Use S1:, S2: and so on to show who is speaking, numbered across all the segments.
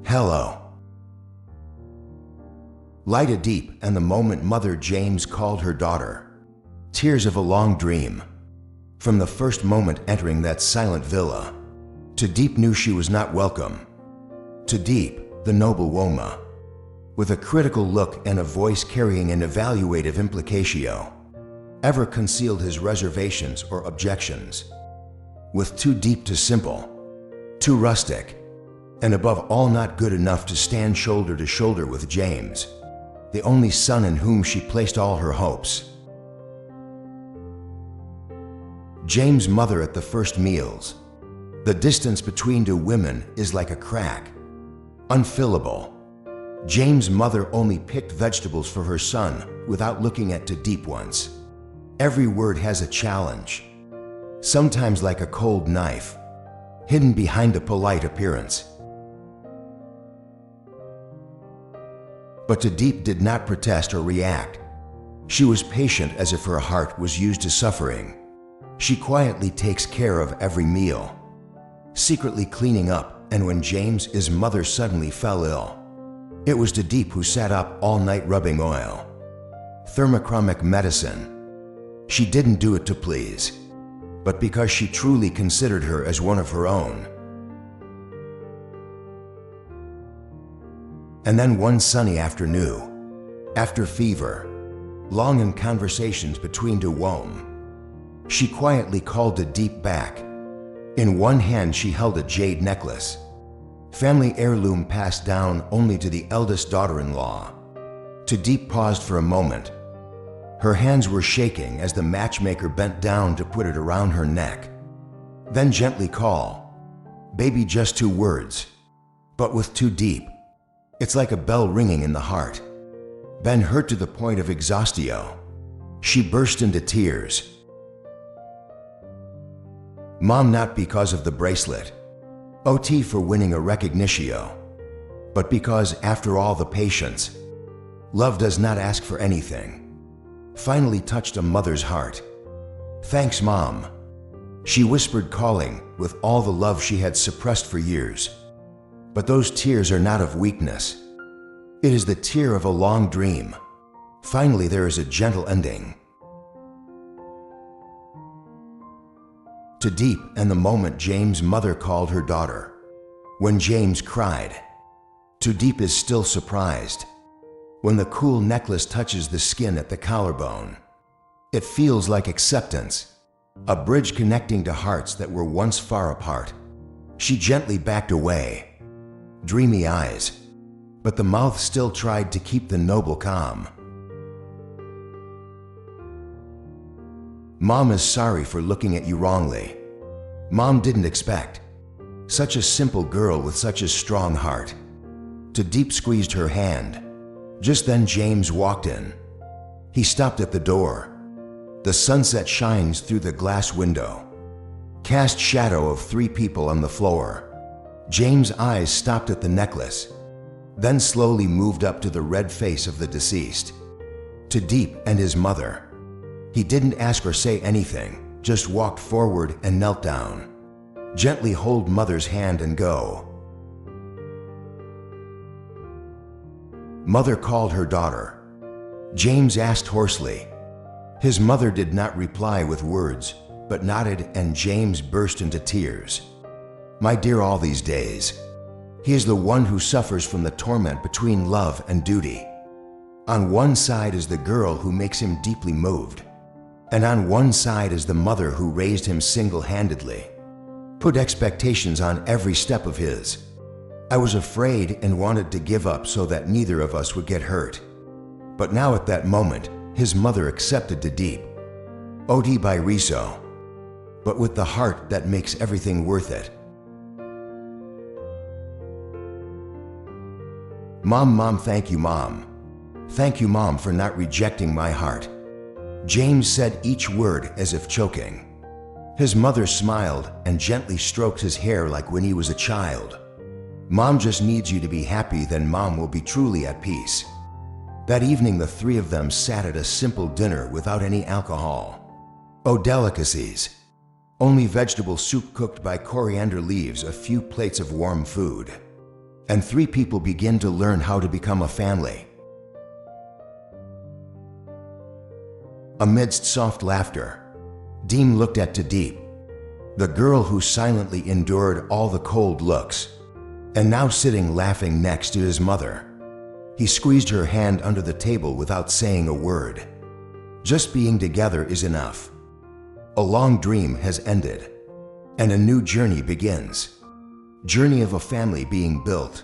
S1: Hello. Light a deep, and the moment Mother James called her daughter. Tears of a long dream. From the first moment entering that silent villa, Tu Diep knew she was not welcome. Tu Diep, the noble Woma, with a critical look and a voice carrying an evaluative implicatio, ever concealed his reservations or objections. With too deep to simple, too rustic, and above all not good enough to stand shoulder to shoulder with James, the only son in whom she placed all her hopes. James' mother at the first meals. The distance between two women is like a crack, unfillable. James' mother only picked vegetables for her son without looking at Tu Diep once. Every word has a challenge, sometimes like a cold knife, hidden behind a polite appearance. But Tu Diep did not protest or react. She was patient as if her heart was used to suffering. She quietly takes care of every meal, secretly cleaning up, and when James' mother suddenly fell ill, it was Tu Diep who sat up all night rubbing oil, thermochromic medicine. She didn't do it to please, but because she truly considered her as one of her own. And then one sunny afternoon, after fever, long in conversations between two wom, she quietly called Tu Diep back. In one hand she held a jade necklace, family heirloom passed down only to the eldest daughter-in-law. Tu Diep paused for a moment. Her hands were shaking as the matchmaker bent down to put it around her neck. Then gently call, "Baby," just 2 words. But with Tu Diep, it's like a bell ringing in the heart. Been hurt to the point of exhaustio. She burst into tears. Mom, not because of the bracelet, OT for winning a recognitio, but because after all the patience, love does not ask for anything, finally touched a mother's heart. "Thanks, Mom," she whispered, calling with all the love she had suppressed for years. But those tears are not of weakness. It is the tear of a long dream. Finally, there is a gentle ending. Tu Diep and the moment James' mother called her daughter. When James cried, Tu Diep is still surprised. When the cool necklace touches the skin at the collarbone, it feels like acceptance, a bridge connecting to hearts that were once far apart. She gently backed away, dreamy eyes, but the mouth still tried to keep the noble calm. "Mom is sorry for looking at you wrongly." Mom didn't expect. Such a simple girl with such a strong heart. Tu Diep squeezed her hand. Just then James walked in. He stopped at the door. The sunset shines through the glass window, cast shadow of 3 people on the floor. James' eyes stopped at the necklace, then slowly moved up to the red face of the deceased. Tu Diep and his mother. He didn't ask or say anything, just walked forward and knelt down. Gently hold mother's hand and go. Mother called her daughter. James asked hoarsely. His mother did not reply with words, but nodded, and James burst into tears. "My dear, all these days, he is the one who suffers from the torment between love and duty. On one side is the girl who makes him deeply moved, and on one side is the mother who raised him single-handedly, put expectations on every step of his. I was afraid and wanted to give up so that neither of us would get hurt. But now at that moment, his mother accepted Tu Diep. OD by Riso, but with the heart that makes everything worth it. Mom, thank you, Mom. Thank you, Mom, for not rejecting my heart." James said each word as if choking. His mother smiled and gently stroked his hair like when he was a child. "Mom just needs you to be happy, then Mom will be truly at peace." That evening the 3 of them sat at a simple dinner without any alcohol. Oh, delicacies. Only vegetable soup cooked by coriander leaves, a few plates of warm food. and 3 people begin to learn how to become a family. Amidst soft laughter, Diep looked at Tu Diep, the girl who silently endured all the cold looks, and now sitting laughing next to his mother. He squeezed her hand under the table without saying a word. Just being together is enough. A long dream has ended, and a new journey begins. Journey of a family being built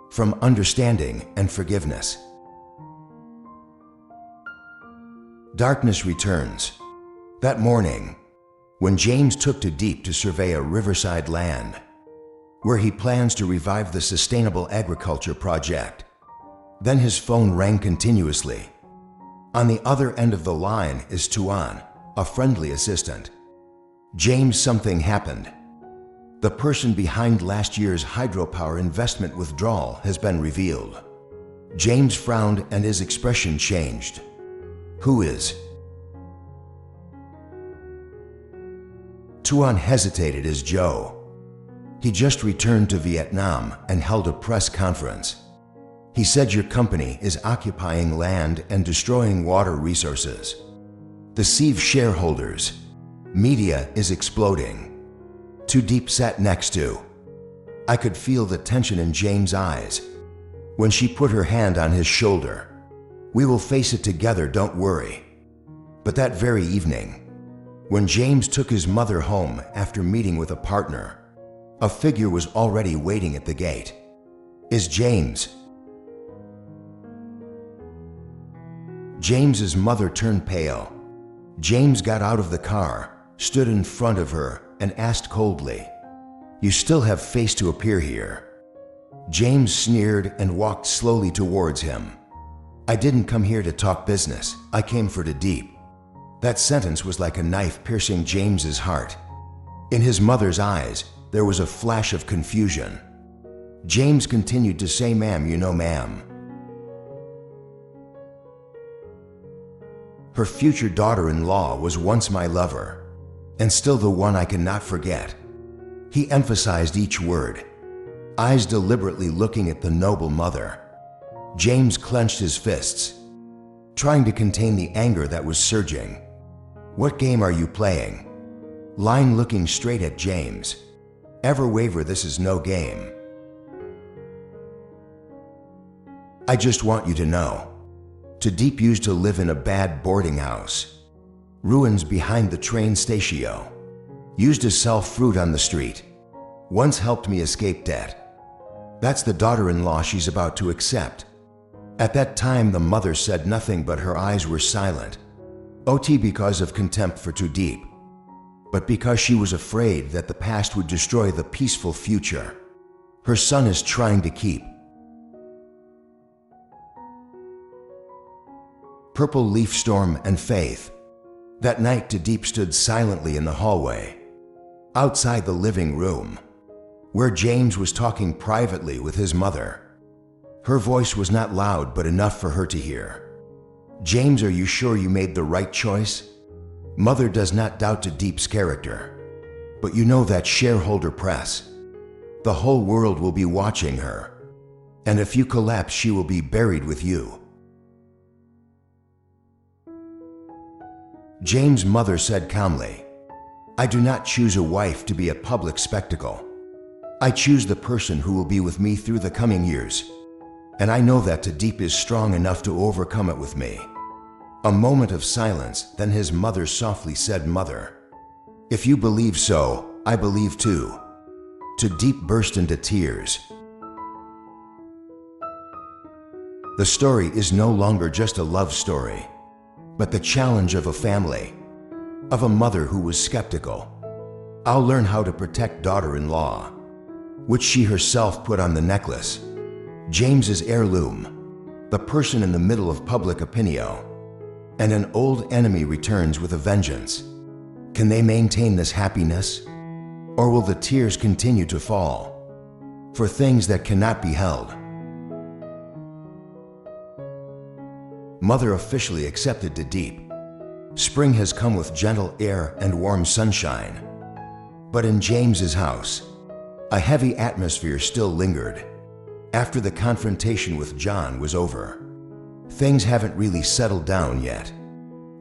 S1: from understanding and forgiveness. Darkness returns. That morning, when James took Tu Diep to survey a riverside land, where he plans to revive the sustainable agriculture project, then his phone rang continuously. On the other end of the line is Tuan, a friendly assistant. James, something happened. The person behind last year's hydropower investment withdrawal has been revealed. James frowned and his expression changed. Who is? Tuan hesitated as Joe. He just returned to Vietnam and held a press conference. He said your company is occupying land and destroying water resources. Deceive shareholders. Media is exploding. Tu Diep sat next to. I could feel the tension in James' eyes when she put her hand on his shoulder. We will face it together, don't worry. But that very evening, when James took his mother home after meeting with a partner, a figure was already waiting at the gate. Is James? James's mother turned pale. James got out of the car, stood in front of her, and asked coldly, "You still have face to appear here?" James sneered and walked slowly towards him. "I didn't come here to talk business. I came for Tu Diep." That sentence was like a knife piercing James's heart. In his mother's eyes, there was a flash of confusion. James continued to say, "Ma'am, you know, ma'am. Her future daughter-in-law was once my lover, and still the one I cannot forget." He emphasized each word, eyes deliberately looking at the noble mother. James clenched his fists, trying to contain the anger that was surging. "What game are you playing?" Line looking straight at James. "Ever waver, this is no game. I just want you to know. Tu Diep used to live in a bad boarding house. Ruins behind the train station. Used to sell fruit on the street. Once helped me escape debt. That's the daughter-in-law she's about to accept." At that time, the mother said nothing, but her eyes were silent. Not because of contempt for Tu Diep, but because she was afraid that the past would destroy the peaceful future her son is trying to keep. Purple leaf storm and faith. That night, Tu Diep stood silently in the hallway, outside the living room, where James was talking privately with his mother. Her voice was not loud, but enough for her to hear. "James, are you sure you made the right choice? Mother does not doubt Tu Diep's character, but you know that shareholder press. The whole world will be watching her, and if you collapse, she will be buried with you." James' mother said calmly, "I do not choose a wife to be a public spectacle. I choose the person who will be with me through the coming years, and I know that Tu Diep is strong enough to overcome it with me." A moment of silence, then his mother softly said, "Mother, if you believe so, I believe too." Tu Diep burst into tears. The story is no longer just a love story, but the challenge of a family, of a mother who was skeptical. I'll learn how to protect daughter-in-law, which she herself put on the necklace. James's heirloom, the person in the middle of public opinion, and an old enemy returns with a vengeance. Can they maintain this happiness? Or will the tears continue to fall for things that cannot be held? Mother officially accepted Tu Diep. Spring has come with gentle air and warm sunshine. But in James's house, a heavy atmosphere still lingered. After the confrontation with John was over, things haven't really settled down yet,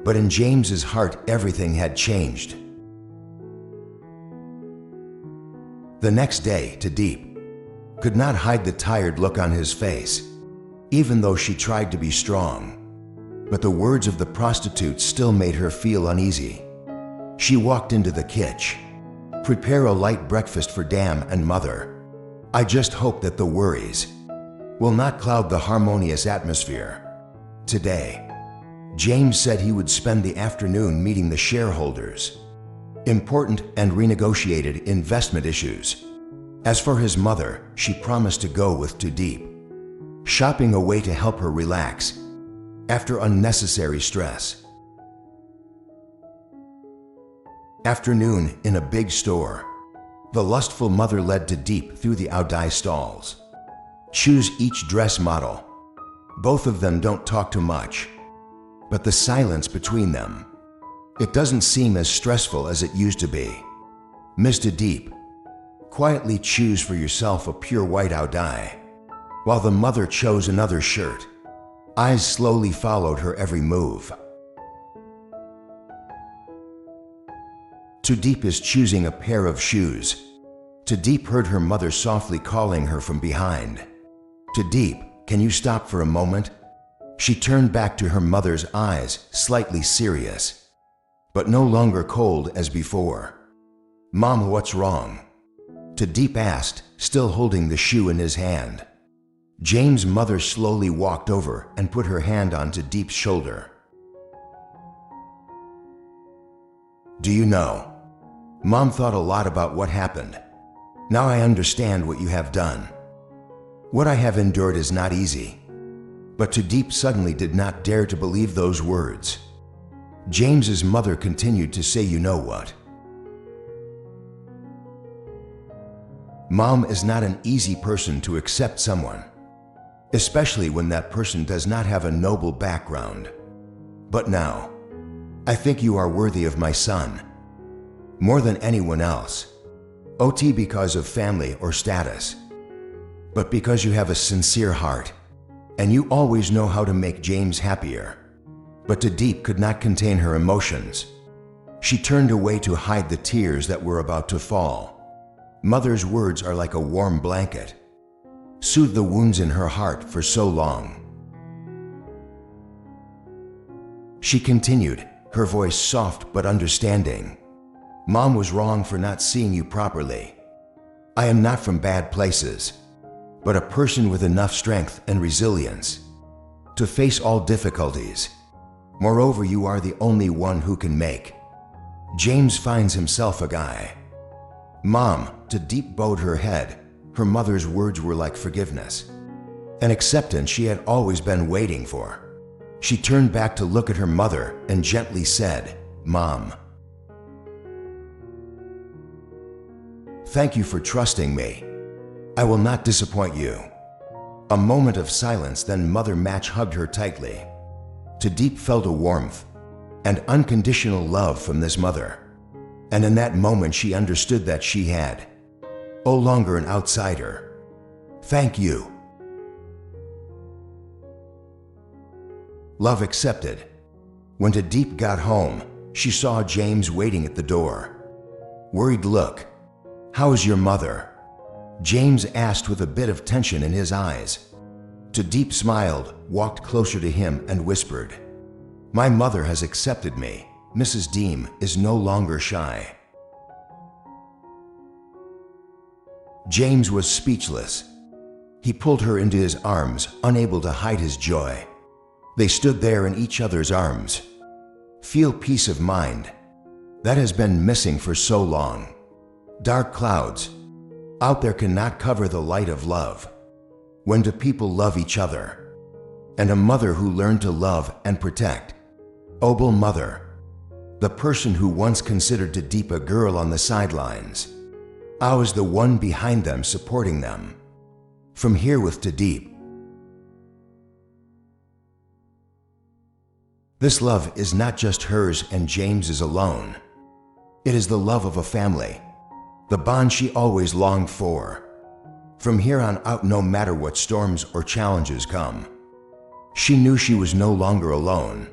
S1: but in James's heart everything had changed. The next day, Tu Diep could not hide the tired look on his face, even though she tried to be strong. But the words of the prostitute still made her feel uneasy. She walked into the kitchen. "Prepare a light breakfast for Dam and Mother. I just hope that the worries will not cloud the harmonious atmosphere today." James said he would spend the afternoon meeting the shareholders, important and renegotiated investment issues. As for his mother, she promised to go with Tu Diep, shopping a way to help her relax after unnecessary stress. Afternoon in a big store. The lustful mother led Tu Diep through the Audai stalls. Choose each dress model. Both of them don't talk too much, but the silence between them, it doesn't seem as stressful as it used to be. Miss Tu Diep, quietly choose for yourself a pure white Audai. While the mother chose another shirt, eyes slowly followed her every move. Tu Diep is choosing a pair of shoes. Tu Diep heard her mother softly calling her from behind. "Tu Diep, can you stop for a moment?" She turned back to her mother's eyes, slightly serious, but no longer cold as before. "Mom, what's wrong?" Tu Diep asked, still holding the shoe in his hand. James' mother slowly walked over and put her hand on Tu Diep's shoulder. "Do you know? Mom thought a lot about what happened. Now I understand what you have done. What I have endured is not easy." But Tu Diep suddenly did not dare to believe those words. James's mother continued to say, "You know what? Mom is not an easy person to accept someone, especially when that person does not have a noble background. But now, I think you are worthy of my son, more than anyone else. Not because of family or status, but because you have a sincere heart, and you always know how to make James happier." But Tu Diep could not contain her emotions. She turned away to hide the tears that were about to fall. Mother's words are like a warm blanket, soothe the wounds in her heart for so long. She continued, her voice soft but understanding. "Mom was wrong for not seeing you properly. I am not from bad places, but a person with enough strength and resilience to face all difficulties. Moreover, you are the only one who can make James finds himself a guy." "Mom," Tu Diep bowed her head. Her mother's words were like forgiveness, an acceptance she had always been waiting for. She turned back to look at her mother and gently said, "Mom, thank you for trusting me. I will not disappoint you." A moment of silence, then Mother Match hugged her tightly. Tu Diep felt a warmth and unconditional love from this mother, and in that moment she understood that she had no longer an outsider. "Thank you." Love accepted. When Tu Diep got home, she saw James waiting at the door. Worried look. "How is your mother?" James asked with a bit of tension in his eyes. Tu Diep smiled, walked closer to him and whispered, "My mother has accepted me. Mrs. Diep is no longer shy." James was speechless. He pulled her into his arms, unable to hide his joy. They stood there in each other's arms. Feel peace of mind. That has been missing for so long. Dark clouds out there cannot cover the light of love. When do people love each other? And a mother who learned to love and protect. Obel mother. The person who once considered Tu Diep a girl on the sidelines. I was the one behind them, supporting them. From here with Tu Diep. This love is not just hers and James's alone. It is the love of a family, the bond she always longed for. From here on out, no matter what storms or challenges come, she knew she was no longer alone.